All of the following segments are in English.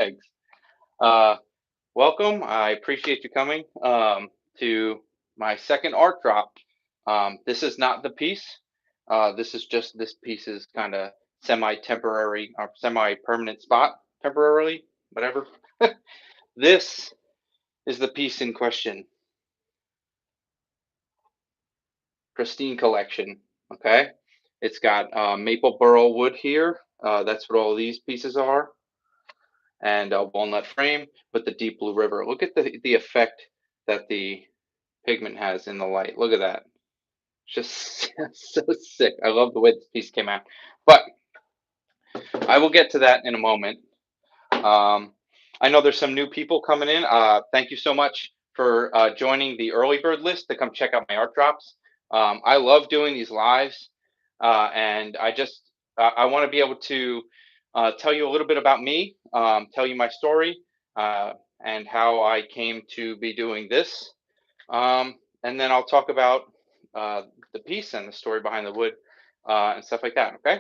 Thanks. Uh, Welcome. I appreciate you coming to my second art drop. This is not the piece. This is just this piece is kind of semi-temporary or semi-permanent spot, temporarily, whatever. This is the piece in question, Pristine Collection. Okay, it's got maple burl wood here. That's what all these pieces are, and a walnut frame with the deep blue river. Look at the effect that the pigment has in the light. Look at that. Just so sick. I love the way this piece came out. But I will get to that in a moment. Um, I know there's some new people coming in. Thank you so much for joining the early bird list to come check out my art drops. I love doing these lives, and I want to be able to tell you a little bit about me, tell you my story, and how I came to be doing this. And then I'll talk about uh, the piece and the story behind the wood and stuff like that. Okay.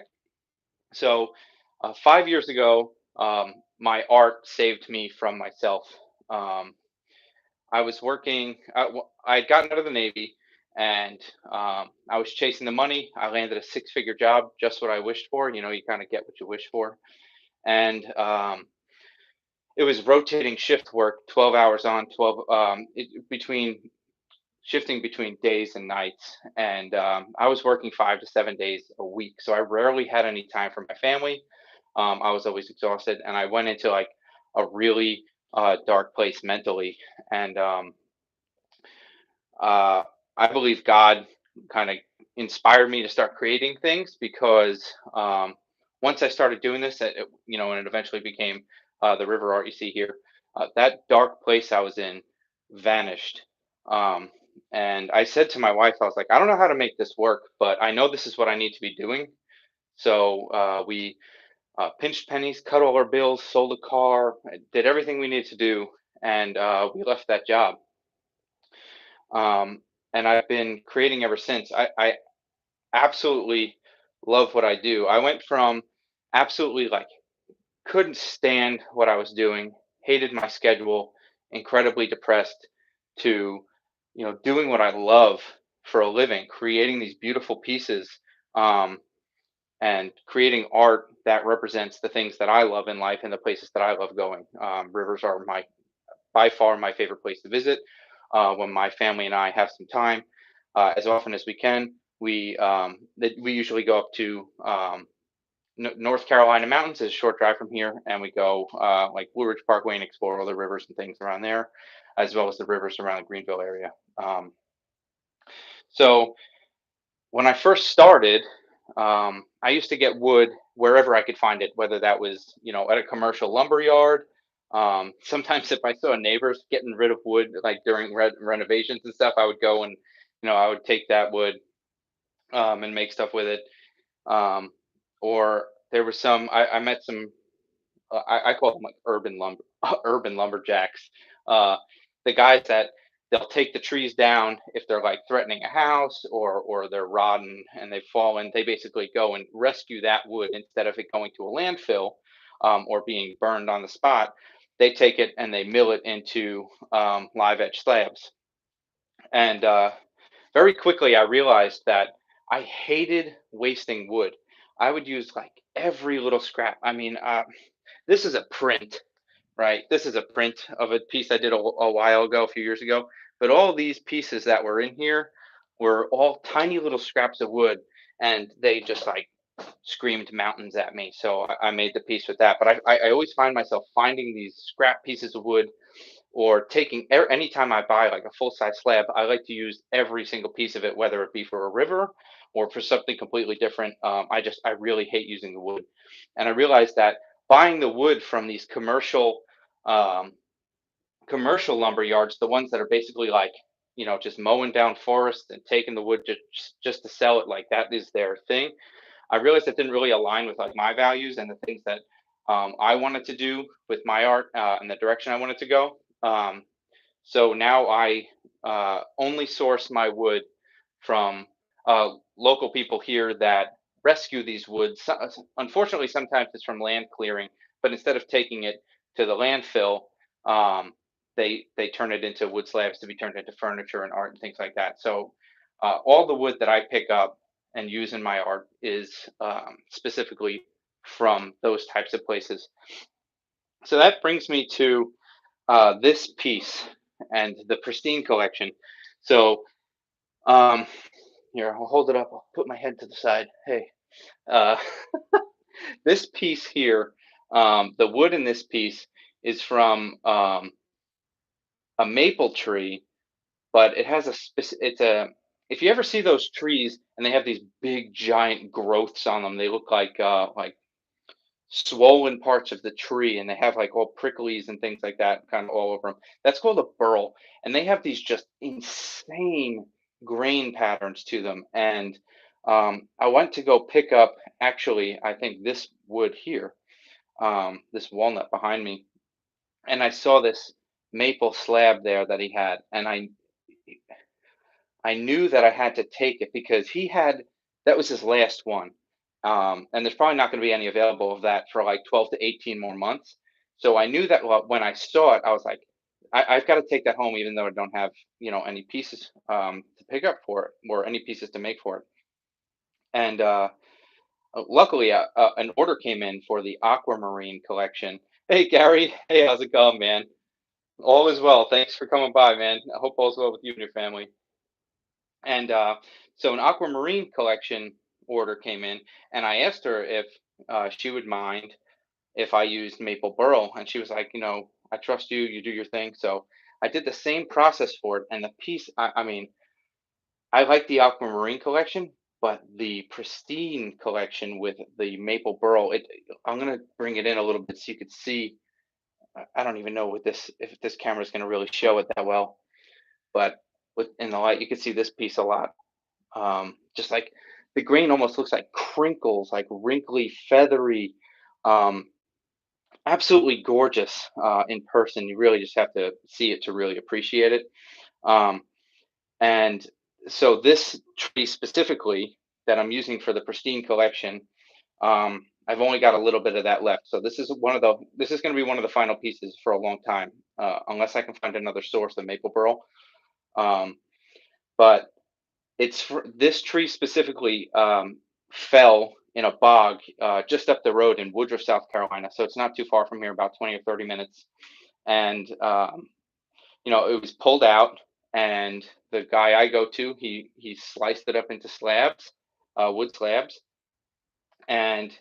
So, 5 years ago, my art saved me from myself. Um, I was working, I had gotten out of the Navy and I was chasing the money. I landed a six-figure job, just what I wished for. You know, you kind of get what you wish for. And it was rotating shift work, 12 hours on, between shifting between days and nights. And I was working 5 to 7 days a week. So I rarely had any time for my family. I was always exhausted. And I went into like a really dark place mentally. And uh, I believe God kind of inspired me to start creating things because once I started doing this, and it eventually became the river art you see here, that dark place I was in vanished. Um, and I said to my wife, I was like, I don't know how to make this work, but I know this is what I need to be doing. So we pinched pennies, cut all our bills, sold a car, did everything we needed to do, and we left that job. Um, and I've been creating ever since. I absolutely love what I do. I went from absolutely like couldn't stand what I was doing, hated my schedule, incredibly depressed, to doing what I love for a living, creating these beautiful pieces, um, and creating art that represents the things that I love in life and the places that I love going. Rivers are my by far my favorite place to visit. When my family and I have some time, as often as we can, we usually go up to North Carolina mountains. Is a short drive from here, and we go like Blue Ridge Parkway and explore all the rivers and things around there, as well as the rivers around the Greenville area. So when I first started, I used to get wood wherever I could find it, whether that was at a commercial lumber yard. Sometimes if I saw neighbors getting rid of wood like during renovations and stuff, I would go and I would take that wood and make stuff with it. Um, or there was I met some I call them like urban lumber urban lumberjacks. Uh, the guys that they'll take the trees down if they're like threatening a house or they're rotten and they've fallen. They basically go and rescue that wood instead of it going to a landfill or being burned on the spot. They take it and they mill it into live edge slabs. And very quickly, I realized that I hated wasting wood. I would use like every little scrap. I mean, this is a print, right? This is a print of a piece I did a while ago, a few years ago. But all these pieces that were in here were all tiny little scraps of wood, and they just like screamed mountains at me. So I made the piece with that. But I always find myself finding these scrap pieces of wood or taking anytime I buy like a full size slab, I like to use every single piece of it, whether it be for a river or for something completely different. I really hate using the wood, and I realized that buying the wood from these um, commercial lumber yards, the ones that are basically like just mowing down forests and taking the wood just to sell it, like that is their thing. I realized that didn't really align with like my values and the things that I wanted to do with my art and the direction I wanted to go. So now I only source my wood from local people here that rescue these woods. Unfortunately, sometimes it's from land clearing, but instead of taking it, to the landfill, um, they turn it into wood slabs to be turned into furniture and art and things like that. So all the wood that I pick up and use in my art is specifically from those types of places. So that brings me to this piece and the Pristine collection. So um, here, I'll hold it up. I'll put my head to the side. Hey, uh, this piece here, the wood in this piece is from a maple tree, but it has it's a, if you ever see those trees and they have these big giant growths on them, they look like swollen parts of the tree, and they have like all pricklies and things like that kind of all over them. That's called a burl, and they have these just insane grain patterns to them. And I went to go pick up, actually, I think this wood here, this walnut behind me, and I saw this maple slab there that he had, and I knew that I had to take it because he had, that was his last one. And there's probably not going to be any available of that for like 12 to 18 more months. So I knew that, well, when I saw it, I was like, I've got to take that home, even though I don't have, any pieces to pick up for it or any pieces to make for it. And luckily, an order came in for the Aquamarine collection. Hey, Gary. Hey, how's it going, man? All is well. Thanks for coming by, man. I hope all's well with you and your family. And so an aquamarine collection order came in, and I asked her if she would mind if I used maple burl, and she was like, I trust you. You do your thing. So I did the same process for it, and the piece. I mean, I like the aquamarine collection, but the pristine collection with the maple burl. I'm gonna bring it in a little bit so you could see. I don't even know what this, if this camera is gonna really show it that well, but with in the light, you can see this piece a lot. Just like the grain almost looks like crinkles, like wrinkly, feathery, um, absolutely gorgeous in person. You really just have to see it to really appreciate it. Um, and so this tree specifically that I'm using for the Pristine collection, I've only got a little bit of that left. So this is going to be one of the final pieces for a long time, unless I can find another source of maple burl. Um, but this tree specifically fell in a bog just up the road in Woodruff, South Carolina. So it's not too far from here, about 20 or 30 minutes. And it was pulled out, and the guy I go to, he sliced it up into slabs, wood slabs, and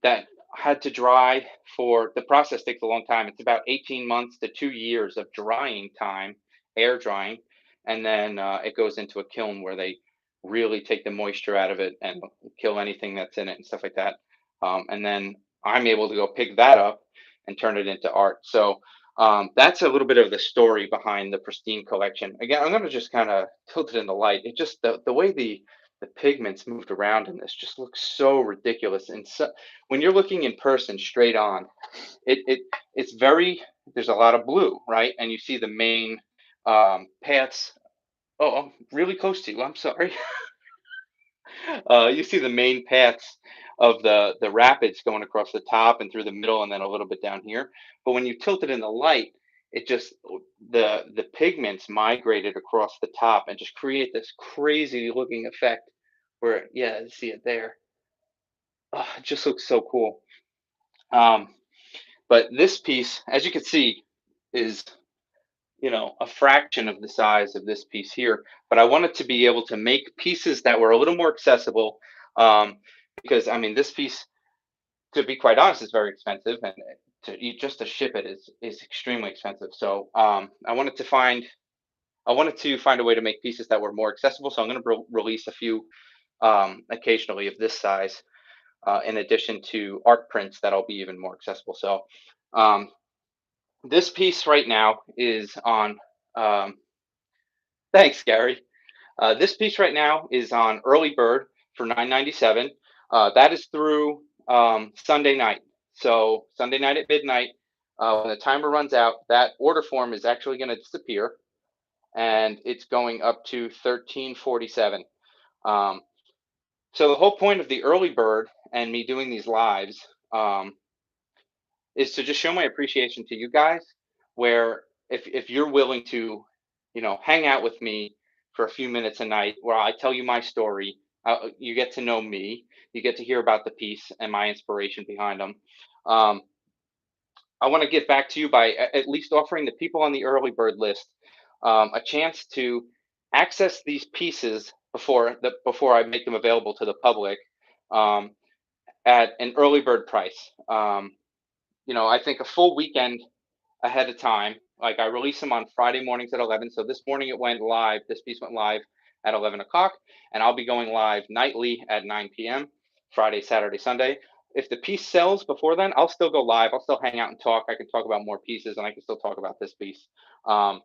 that had to dry for, the process takes a long time. It's about 18 months to 2 years of drying time, air drying, and then it goes into a kiln where they really take the moisture out of it and kill anything that's in it and stuff like that. And then I'm able to go pick that up and turn it into art. So that's a little bit of the story behind the Pristine collection. Again, I'm going to just kind of tilt it in the light. It just, the way the pigments moved around in this just looks so ridiculous. And so when you're looking in person straight on, it's very, there's a lot of blue, right? And you see the main paths. Oh, I'm really close to you. I'm sorry. You see the main paths of the rapids going across the top and through the middle and then a little bit down here. But when you tilt it in the light, it just, the pigments migrated across the top and just create this crazy looking effect where, yeah, you see it there. Oh, it just looks so cool. Um, but this piece, as you can see, is, a fraction of the size of this piece here. But I wanted to be able to make pieces that were a little more accessible, because I mean, this piece, to be quite honest, is very expensive, and just to ship it is extremely expensive. So I wanted to find a way to make pieces that were more accessible. So I'm going to release a few occasionally of this size, in addition to art prints that'll be even more accessible. So um, this piece right now is on. Um, thanks, Gary. This piece right now is on early bird for $9.97. That is through Sunday night. So Sunday night at midnight, when the timer runs out, that order form is actually going to disappear, and it's going up to 1347. Um, so the whole point of the early bird and me doing these lives, is to just show my appreciation to you guys, where if you're willing to, hang out with me for a few minutes a night where I tell you my story, you get to know me, you get to hear about the piece and my inspiration behind them. Um, I want to give back to you by at least offering the people on the early bird list a chance to access these pieces before I make them available to the public, um, at an early bird price. I think a full weekend ahead of time. Like, I release them on Friday mornings at 11. So this morning it went live. This piece went live at 11 o'clock, and I'll be going live nightly at 9 p.m. Friday, Saturday, Sunday. If the piece sells before then, I'll still go live. I'll still hang out and talk. I can talk about more pieces, and I can still talk about this piece. Um,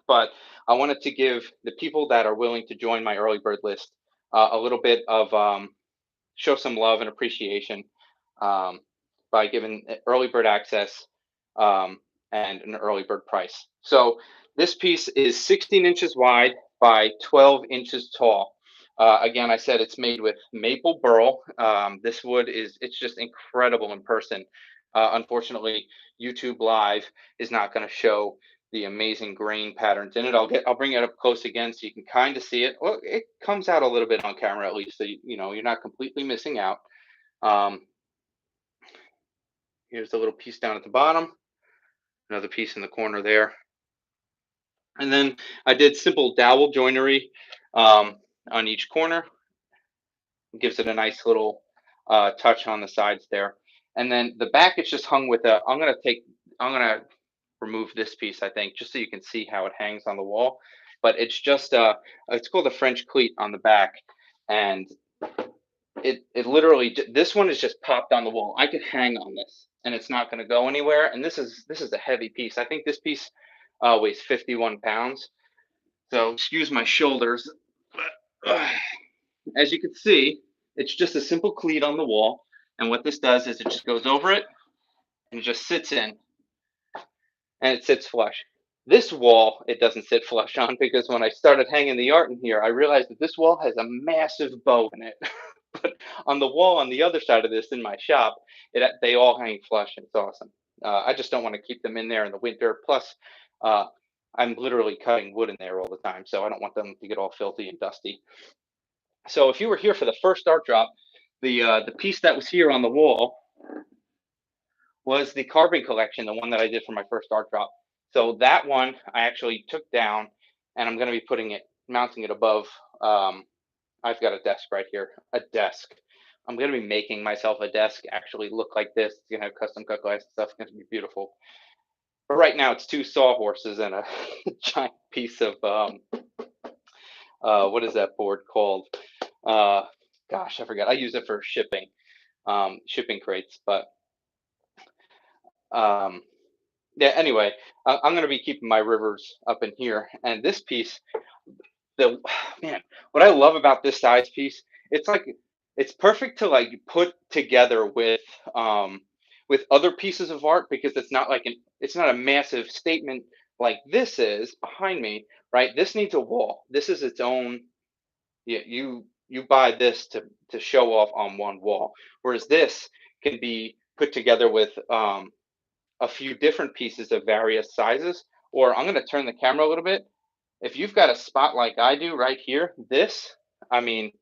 but I wanted to give the people that are willing to join my early bird list a little bit of show some love and appreciation, um, by giving early bird access, um, and an early bird price. So this piece is 16 inches wide by 12 inches tall. Again, I said it's made with maple burl. This wood it's just incredible in person. Unfortunately, YouTube Live is not going to show the amazing grain patterns in it. I'll bring it up close again so you can kind of see it. Well, it comes out a little bit on camera at least, so you're not completely missing out. Um, Here's the little piece down at the bottom, another piece in the corner there, and then I did simple dowel joinery on each corner. It gives it a nice little touch on the sides there, and then the back is just hung with a. I'm gonna remove this piece, I think, just so you can see how it hangs on the wall. But it's called a French cleat on the back, and it literally, this one is just popped on the wall. I could hang on this, and it's not going to go anywhere. And this is a heavy piece. I think this piece weighs 51 pounds. So excuse my shoulders. But as you can see, it's just a simple cleat on the wall. And what this does is it just goes over it and it just sits in, and it sits flush. This wall, it doesn't sit flush on, because when I started hanging the art in here, I realized that this wall has a massive bow in it. But on the wall on the other side of this in my shop, they all hang flush, and it's awesome. I just don't want to keep them in there in the winter. Plus, uh, I'm literally cutting wood in there all the time, so I don't want them to get all filthy and dusty. So if you were here for the first art drop, the piece that was here on the wall was the carbon collection, the one that I did for my first art drop. So that one I actually took down, and I'm going to be mounting it above. Um, I've got a desk right here, a desk. I'm going to be making myself a desk actually look like this. It's going to have custom cut glass and stuff. It's going to be beautiful. But right now it's two sawhorses and a giant piece of what is that board called? Uh, Gosh, I forgot. I use it for shipping crates. But um, yeah. Anyway, I'm going to be keeping my rivers up in here, and this piece, the man, what I love about this size piece, it's like it's perfect to like put together with other pieces of art, because it's not a massive statement like this is behind me, right? This needs a wall. This is its own. You buy this to show off on one wall, whereas this can be put together with a few different pieces of various sizes. Or I'm going to turn the camera a little bit. If you've got a spot like I do right here, I mean,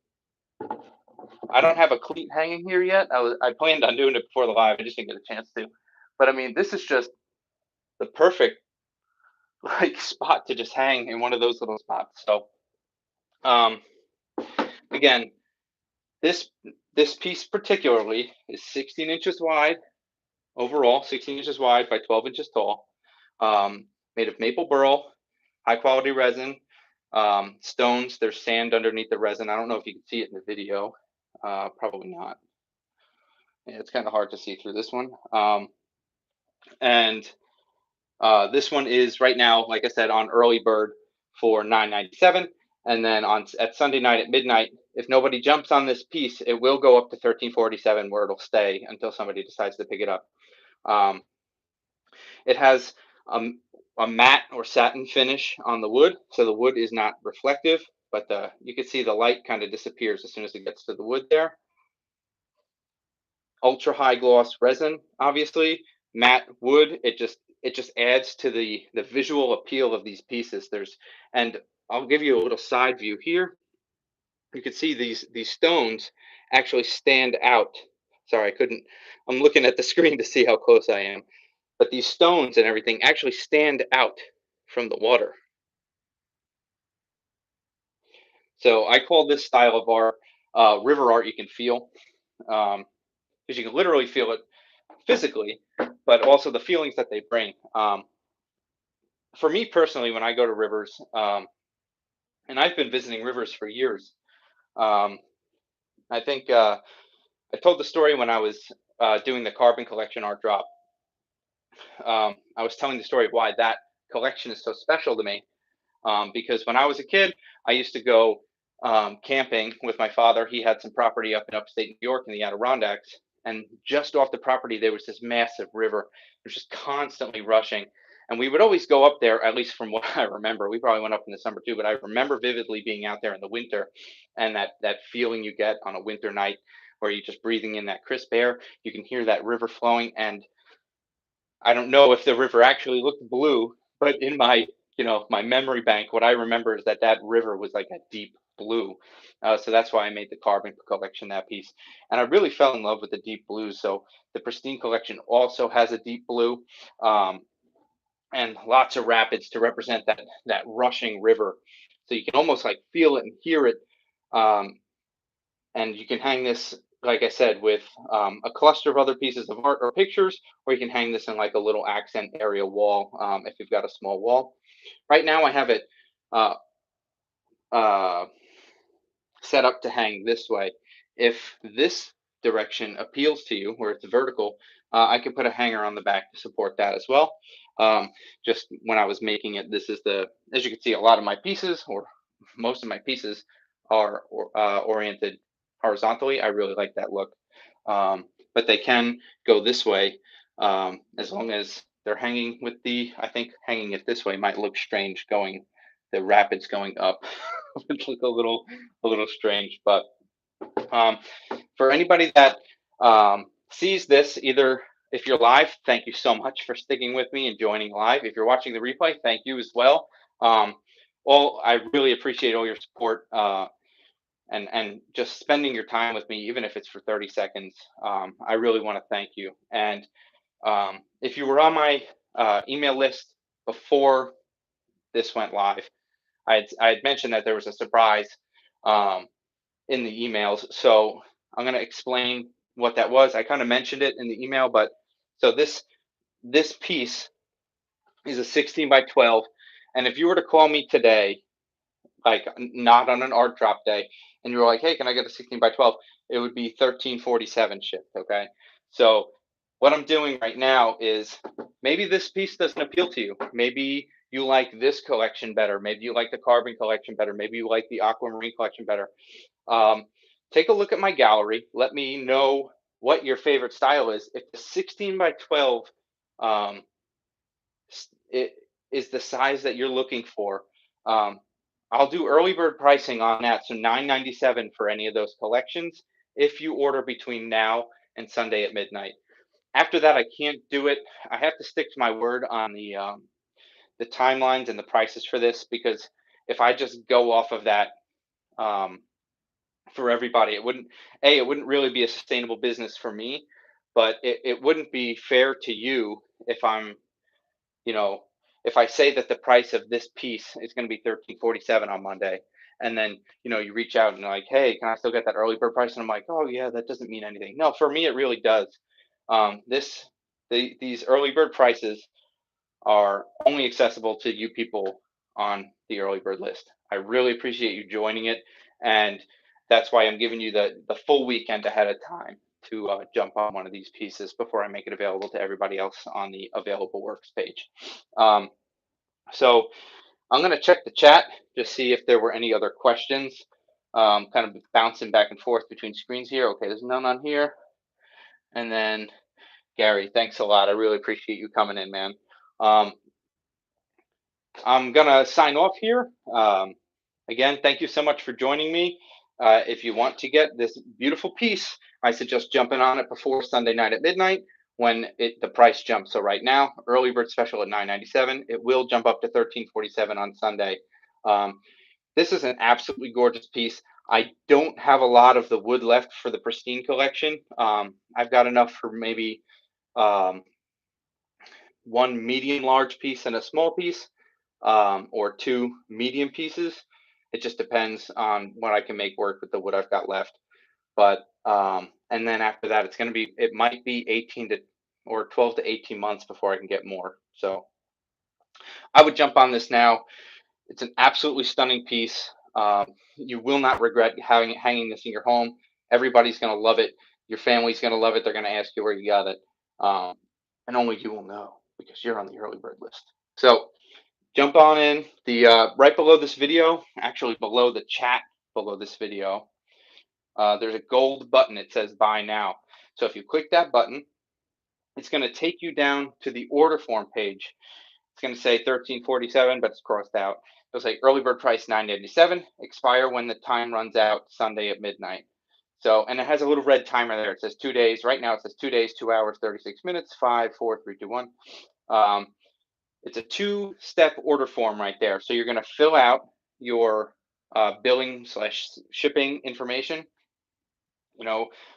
I don't have a cleat hanging here yet. I planned on doing it before the live. I just didn't get a chance to. But I mean, this is just the perfect like spot to just hang in one of those little spots. So, um, again, this this piece particularly is 16 inches wide overall, 16 inches wide by 12 inches tall, made of maple burl, high quality resin, stones. There's sand underneath the resin. I don't know if you can see it in the video. Probably not. Yeah, it's kind of hard to see through this one. And this one is right now, like I said, on early bird for $9.97, and then at Sunday night at midnight, if nobody jumps on this piece, it will go up to $13.47, where it'll stay until somebody decides to pick it up. It has a matte or satin finish on the wood, so the wood is not reflective, but you can see the light kind of disappears as soon as it gets to the wood there. ultra high gloss resin, obviously, matte wood. It just adds to the visual appeal of these pieces. And I'll give you a little side view here. You can see these stones actually stand out. Sorry, I couldn't. I'm looking at the screen to see how close I am. But these stones and everything actually stand out from the water. So I call this style of art river art you can feel, because you can literally feel it physically, but also the feelings that they bring. For me personally, when I go to rivers, and I've been visiting rivers for years, um, I think I told the story when I was doing the carbon collection art drop. I was telling the story of why that collection is so special to me. Because when I was a kid, I used to go camping with my father. He had some property up in upstate New York in the Adirondacks, and just off the property there was this massive river. It was just constantly rushing, and we would always go up there. At least from what I remember, we probably went up in the summer too, but I remember vividly being out there in the winter, and that feeling you get on a winter night where you're just breathing in that crisp air. You can hear that river flowing, and I don't know if the river actually looked blue, but in my memory bank, what I remember is that river was like a deep blue. So that's why I made the carbon collection that piece, and I really fell in love with the deep blues. So the pristine collection also has a deep blue, um, and lots of rapids to represent that rushing river. So you can almost like feel it and hear it. Um, and you can hang this, like I said, with a cluster of other pieces of art or pictures, or you can hang this in like a little accent area wall, if you've got a small wall. Right now I have it uh, uh, set up to hang this way. If this direction appeals to you, where it's vertical, I can put a hanger on the back to support that as well. Just when I was making it, this is as you can see, a lot of my pieces, or most of my pieces, are oriented horizontally. I really like that look. But they can go this way, as long as they're hanging with I think hanging it this way might look strange, the rapids going up. It look a little strange. But um, for anybody that sees this, either if you're live, thank you so much for sticking with me and joining live. If you're watching the replay, thank you as well. Um, I really appreciate all your support, and just spending your time with me, even if it's for 30 seconds. I really want to thank you. And if you were on my email list before this went live, I had mentioned that there was a surprise um, in the emails. So I'm going to explain what that was. I kind of mentioned it in the email, but so this piece is a 16 by 12, and if you were to call me today, like not on an art drop day, and you were like, "Hey, can I get a 16 by 12?" It would be 1347 shipped. Okay, so what I'm doing right now is, maybe this piece doesn't appeal to you. Maybe you like this collection better. Maybe you like the carbon collection better. Maybe you like the aquamarine collection better. Um, Take a look at my gallery. Let me know what your favorite style is. If the 16 by 12 um, it is the size that you're looking for, um, I'll do early bird pricing on that. So $9.97 for any of those collections if you order between now and Sunday at midnight. After that, I can't do it. I have to stick to my word on the timelines and the prices for this, because if I just go off of that, um, for everybody, it wouldn't really be a sustainable business for me, but it wouldn't be fair to you if you know if I say that the price of this piece is going to be 1347 on Monday, and then you reach out and you're like, hey, can I still get that early bird price? And I'm like, oh yeah, that doesn't mean anything. No, for me it really does. These early bird prices are only accessible to you people on the early bird list. I really appreciate you joining it, and that's why I'm giving you the full weekend ahead of time to jump on one of these pieces before I make it available to everybody else on the available works page. Um, so I'm going to check the chat to see if there were any other questions. Kind of bouncing back and forth between screens here. Okay, there's none on here. And then Gary, thanks a lot. I really appreciate you coming in, man. I'm going to sign off here. Again, thank you so much for joining me. If you want to get this beautiful piece, I suggest jumping on it before Sunday night at midnight when the price jumps. So right now, early bird special at $9.97. It will jump up to $13.47 on Sunday. This is an absolutely gorgeous piece. I don't have a lot of the wood left for the pristine collection. I've got enough for maybe um, one medium large piece and a small piece, or two medium pieces. It just depends on what I can make work with the wood I've got left. But and then after that, it might be 18 to or 12 to 18 months before I can get more. So I would jump on this now. It's an absolutely stunning piece. You will not regret hanging this in your home. Everybody's going to love it. Your family's going to love it. They're going to ask you where you got it. And only you will know because you're on the early bird list. So jump on in. The right below this video, actually below the chat below this video, there's a gold button. It says buy now. So if you click that button, it's going to take you down to the order form page. It's going to say 1347, but it's crossed out. It'll say early bird price $9.87, expire when the time runs out Sunday at midnight. So, and it has a little red timer there. It says 2 days. Right now it says 2 days, 2 hours, 36 minutes, 5, 4, 3, 2, 1. It's a 2-step order form right there. So you're going to fill out your billing / shipping information,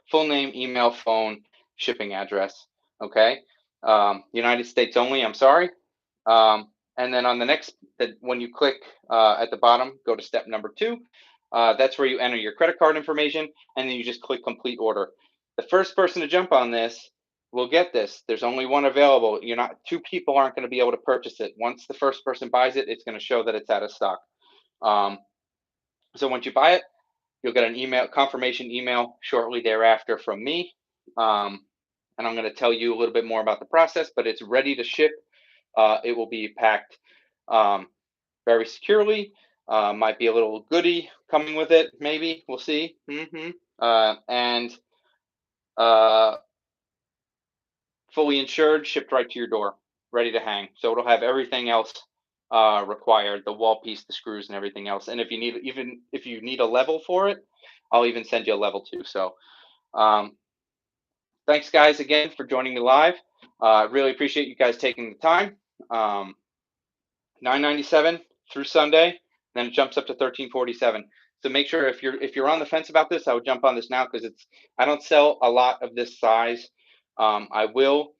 full name, email, phone, shipping address. Okay. United States only, I'm sorry. And then on the next, when you click at the bottom, go to step number 2. That's where you enter your credit card information, and then you just click complete order. The first person to jump on this will get this. There's only one available. Two people aren't going to be able to purchase it. Once the first person buys it, it's going to show that it's out of stock. So once you buy it, you'll get an confirmation email shortly thereafter from me. And I'm going to tell you a little bit more about the process, but it's ready to ship. It will be packed very securely. Might be a little goodie coming with it, maybe. We'll see. And fully insured, shipped right to your door, ready to hang. So it'll have everything else required, the wall piece, the screws, and everything else. And if you need a level for it, I'll even send you a level too. So thanks, guys, again for joining me live. Really appreciate you guys taking the time. $9.97 through Sunday, then it jumps up to $13.47. So make sure if you're on the fence about this, I would jump on this now because I don't sell a lot of this size. I will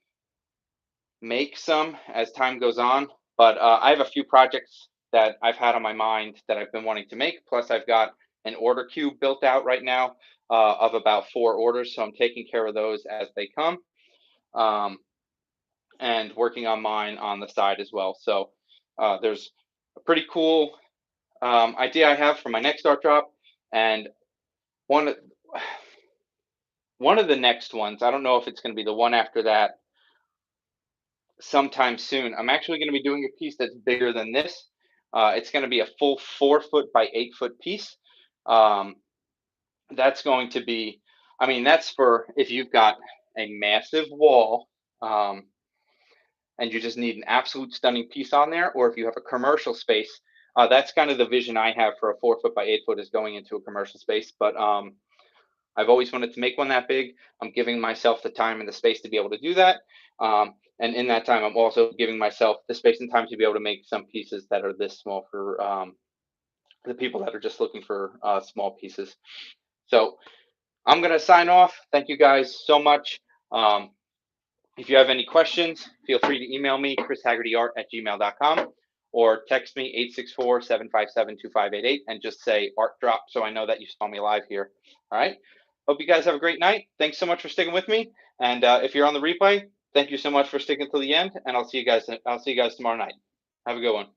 make some as time goes on, but I have a few projects that I've had on my mind that I've been wanting to make. Plus, I've got an order queue built out right now of about 4 orders, so I'm taking care of those as they come, and working on mine on the side as well. So there's a pretty cool idea I have for my next art drop, and one of the next ones, I don't know if it's going to be the one after that sometime soon. I'm actually going to be doing a piece that's bigger than this. It's going to be a full 4-foot by 8-foot piece. That's going to be, that's for if you've got a massive wall and you just need an absolute stunning piece on there, or if you have a commercial space. That's kind of the vision I have for a 4-foot by 8-foot, is going into a commercial space. But I've always wanted to make one that big. I'm giving myself the time and the space to be able to do that. And in that time, I'm also giving myself the space and time to be able to make some pieces that are this small for the people that are just looking for small pieces. So I'm going to sign off. Thank you guys so much. If you have any questions, feel free to email me, chrishaggertyart@gmail.com, or text me 864-757-2588 and just say art drop so I know that you saw me live here. All right. Hope you guys have a great night. Thanks so much for sticking with me. And if you're on the replay, thank you so much for sticking to the end. And I'll see you guys tomorrow night. Have a good one.